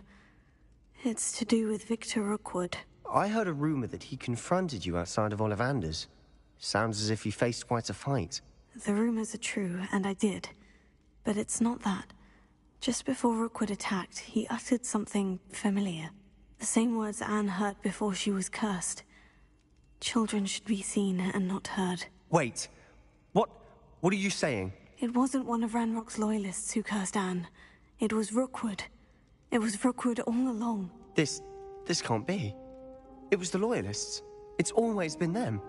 It's to do with Victor Rookwood. I heard a rumor that he confronted you outside of Ollivander's. Sounds as if you faced quite a fight. The rumors are true, and I did. But it's not that. Just before Rookwood attacked, he uttered something familiar. The same words Anne heard before she was cursed. Children should be seen and not heard. Wait. What are you saying? It wasn't one of Ranrock's loyalists who cursed Anne. It was Rookwood. It was Rookwood all along. This can't be. It was the Loyalists. It's always been them.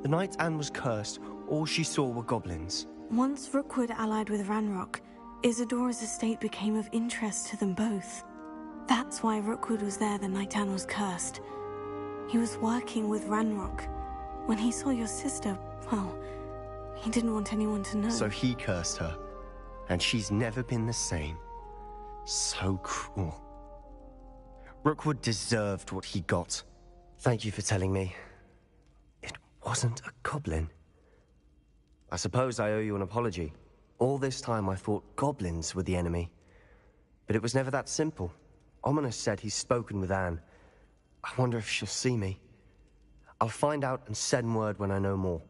The night Anne was cursed, all she saw were goblins. Once Rookwood allied with Ranrock, Isadora's estate became of interest to them both. That's why Rookwood was there the night Anne was cursed. He was working with Ranrock. When he saw your sister, well, he didn't want anyone to know. So he cursed her, and she's never been the same. So cruel. Rookwood deserved what he got. Thank you for telling me. It wasn't a goblin. I suppose I owe you an apology. All this time I thought goblins were the enemy. But it was never that simple. Ominous said he's spoken with Anne. I wonder if she'll see me. I'll find out and send word when I know more.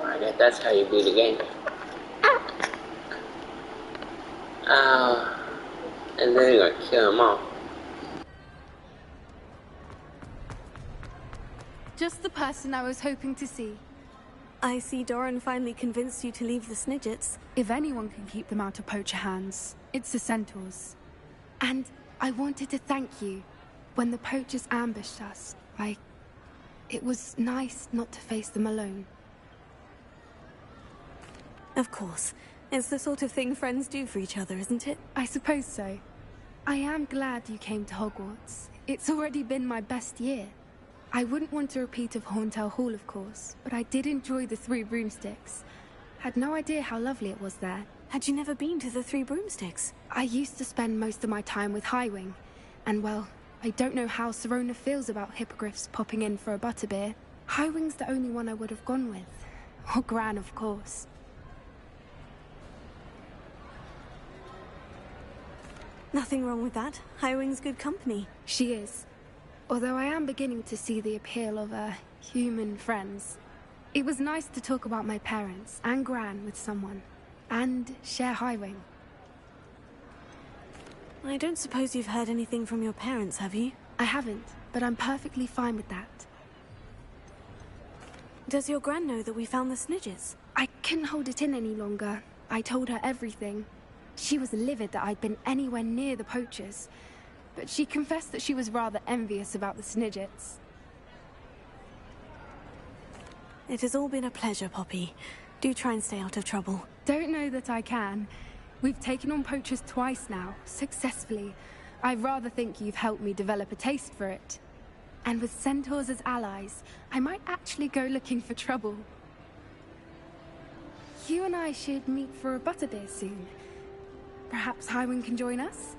I guess that's how you beat the game. And then you're gonna kill them all. Just the person I was hoping to see. I see Doran finally convinced you to leave the Snidgets. If anyone can keep them out of poacher hands, it's the centaurs. And I wanted to thank you. When the poachers ambushed us, it was nice not to face them alone. Of course. It's the sort of thing friends do for each other, isn't it? I suppose so. I am glad you came to Hogwarts. It's already been my best year. I wouldn't want a repeat of Horntail Hall, of course, but I did enjoy the Three Broomsticks. Had no idea how lovely it was there. Had you never been to the Three Broomsticks? I used to spend most of my time with Highwing, and well, I don't know how Serona feels about hippogriffs popping in for a butterbeer. Highwing's the only one I would have gone with. Or Gran, of course. Nothing wrong with that. Highwing's good company. She is. Although I am beginning to see the appeal of, human friends. It was nice to talk about my parents and Gran with someone. And share Highwing. I don't suppose you've heard anything from your parents, have you? I haven't, but I'm perfectly fine with that. Does your Gran know that we found the Snidgets? I couldn't hold it in any longer. I told her everything. She was livid that I'd been anywhere near the poachers, but she confessed that she was rather envious about the Snidgets. It has all been a pleasure, Poppy. Do try and stay out of trouble. Don't know that I can. We've taken on poachers twice now, successfully. I rather think you've helped me develop a taste for it. And with centaurs as allies, I might actually go looking for trouble. You and I should meet for a butterbeer soon. Perhaps Highwing can join us?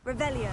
Revelio.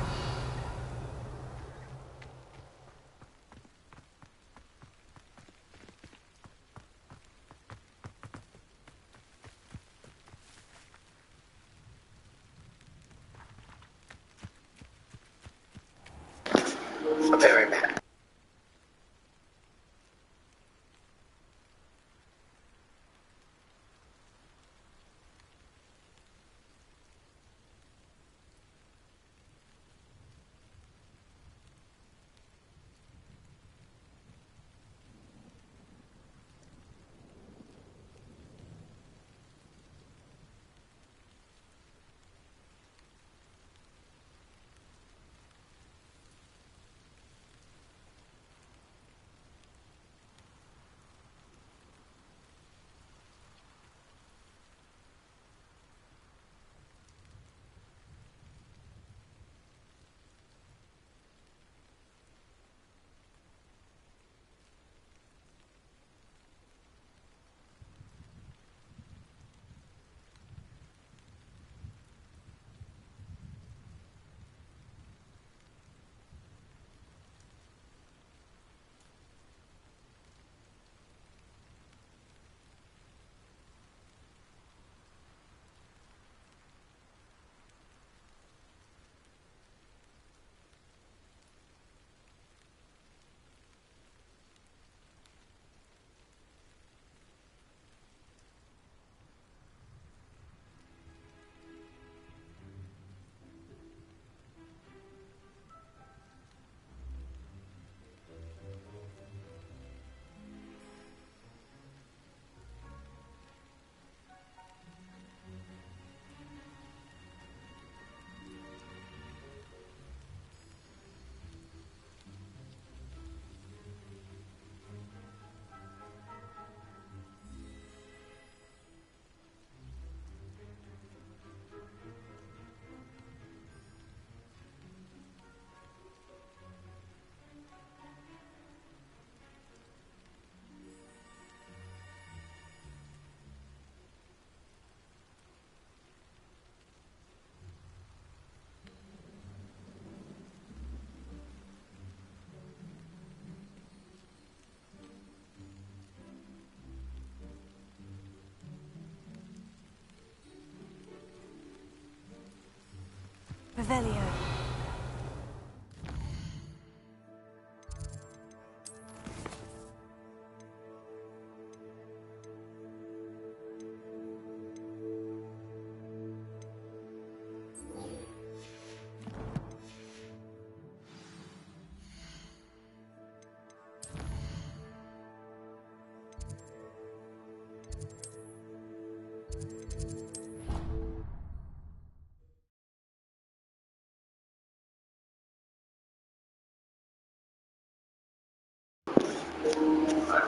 Revelio.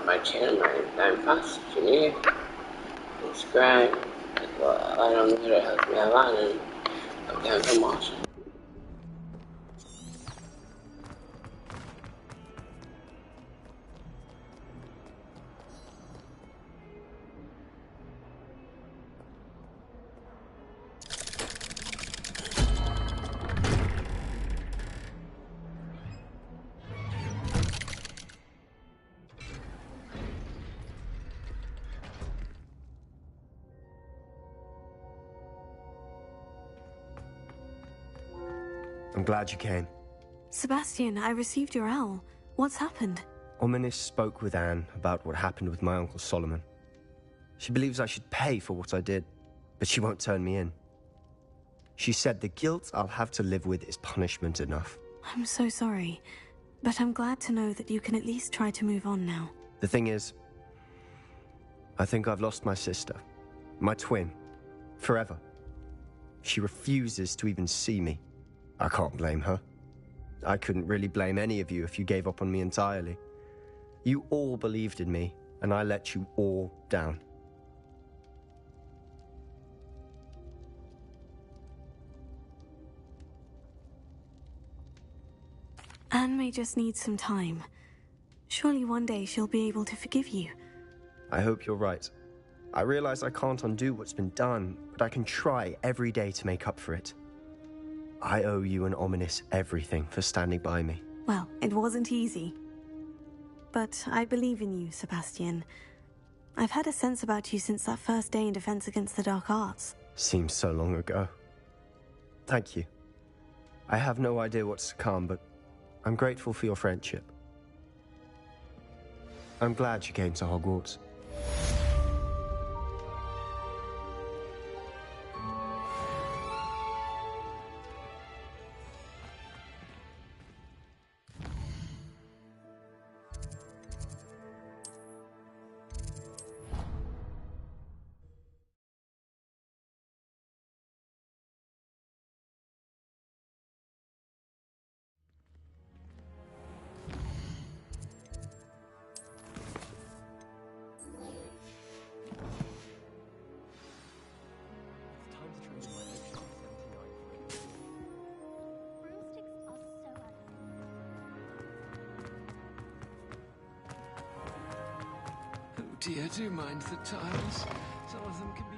My channel, I'm fast. Continue, subscribe, I don't know what helps me a lot, and I'm down for watching. I'm glad you came. Sebastian, I received your owl. What's happened? Ominis spoke with Anne about what happened with my Uncle Solomon. She believes I should pay for what I did, but she won't turn me in. She said the guilt I'll have to live with is punishment enough. I'm so sorry, but I'm glad to know that you can at least try to move on now. The thing is, I think I've lost my sister, my twin, forever. She refuses to even see me. I can't blame her. I couldn't really blame any of you if you gave up on me entirely. You all believed in me, and I let you all down. Anne may just need some time. Surely one day she'll be able to forgive you. I hope you're right. I realize I can't undo what's been done, but I can try every day to make up for it. I owe you and Ominis everything for standing by me. Well, it wasn't easy. But I believe in you, Sebastian. I've had a sense about you since that first day in Defense Against the Dark Arts. Seems so long ago. Thank you. I have no idea what's to come, but I'm grateful for your friendship. I'm glad you came to Hogwarts. Dear, do mind the tiles. Some of them can be...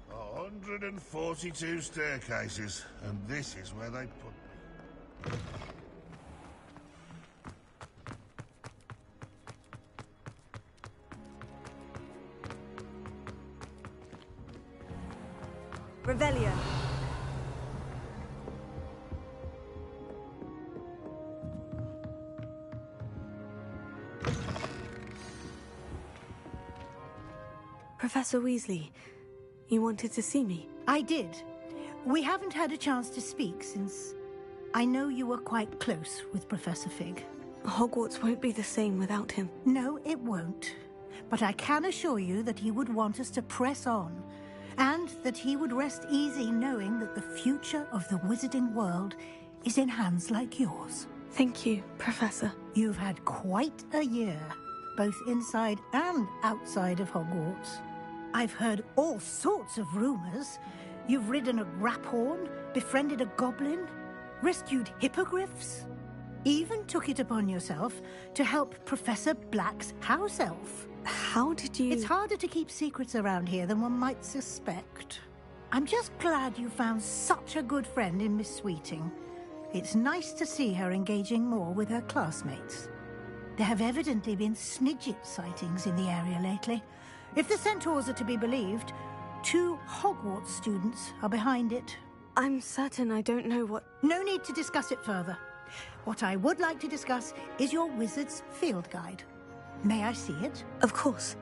142 staircases, and this is where they put me. Revelio. Professor Weasley, you wanted to see me? I did. We haven't had a chance to speak since I know you were quite close with Professor Fig. Hogwarts won't be the same without him. No, it won't. But I can assure you that he would want us to press on, and that he would rest easy knowing that the future of the wizarding world is in hands like yours. Thank you, Professor. You've had quite a year, both inside and outside of Hogwarts. I've heard all sorts of rumors. You've ridden a graphorn, befriended a goblin, rescued hippogriffs, even took it upon yourself to help Professor Black's house elf. How did you... It's harder to keep secrets around here than one might suspect. I'm just glad you found such a good friend in Miss Sweeting. It's nice to see her engaging more with her classmates. There have evidently been Snidget sightings in the area lately. If the centaurs are to be believed, 2 Hogwarts students are behind it. I'm certain I don't know what... No need to discuss it further. What I would like to discuss is your wizard's field guide. May I see it? Of course.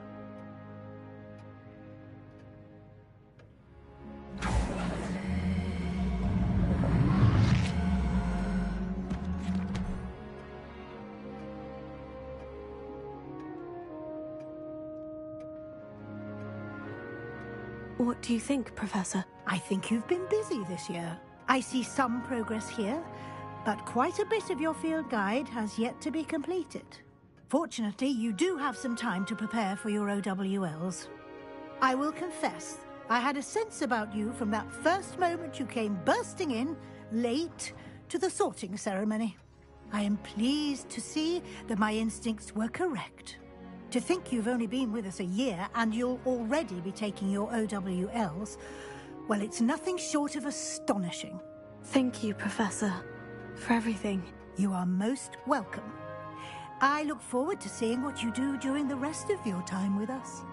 What do you think, Professor? I think you've been busy this year. I see some progress here, but quite a bit of your field guide has yet to be completed. Fortunately, you do have some time to prepare for your OWLs. I will confess, I had a sense about you from that first moment you came bursting in, late, to the sorting ceremony. I am pleased to see that my instincts were correct. To think you've only been with us a year and you'll already be taking your OWLs, well, it's nothing short of astonishing. Thank you, Professor, for everything. You are most welcome. I look forward to seeing what you do during the rest of your time with us.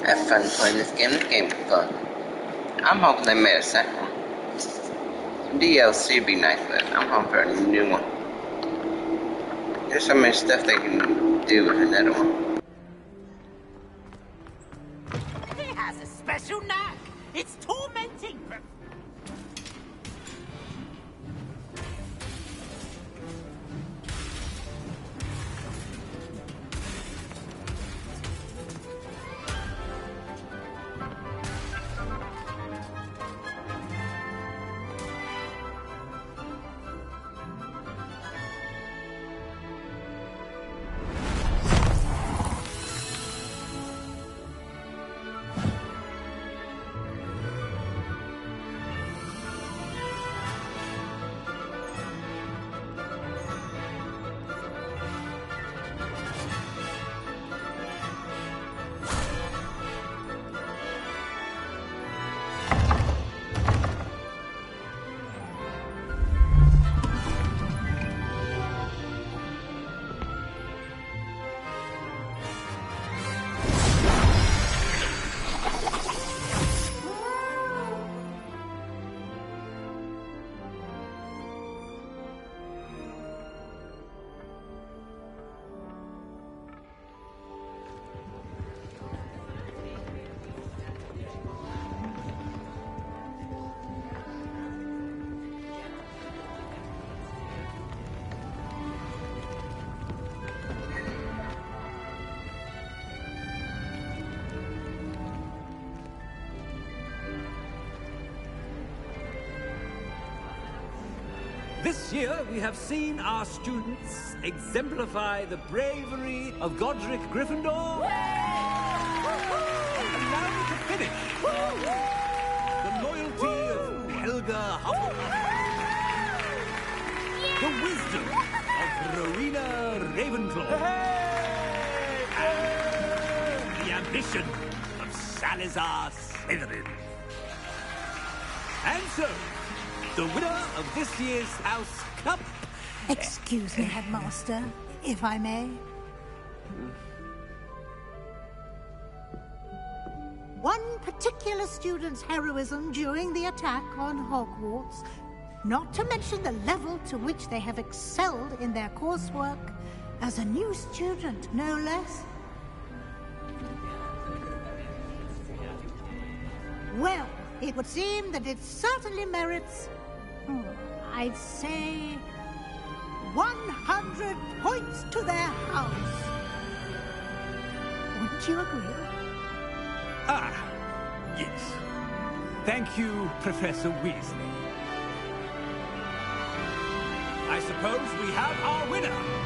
I have fun playing this game. This game is fun. I'm hoping they made a second one. Some DLC would be nice, but I'm hoping for a new one. There's so much stuff they can do with another one. He has a special knack. It's tormenting. This year, we have seen our students exemplify the bravery of Godric Gryffindor. And now to finish, the loyalty of Helga Hufflepuff. The wisdom of Rowena Ravenclaw. And the ambition of Salazar Slytherin. And so, the winner of this year's House Cup... Excuse me, Headmaster, if I may. One particular student's heroism during the attack on Hogwarts, not to mention the level to which they have excelled in their coursework, as a new student, no less. Well, it would seem that it certainly merits... I'd say 100 points to their house. Wouldn't you agree? Ah, yes. Thank you, Professor Weasley. suppose we have our winner.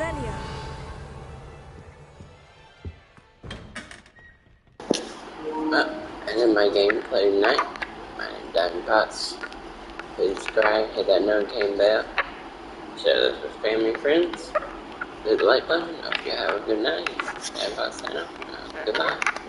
Revelio. And in my gameplay tonight, my name's Diamond Potts. Please subscribe, hit that notification bell, share this with family and friends, hit the like button. Hope you have a good night. Have a sign off. Goodbye.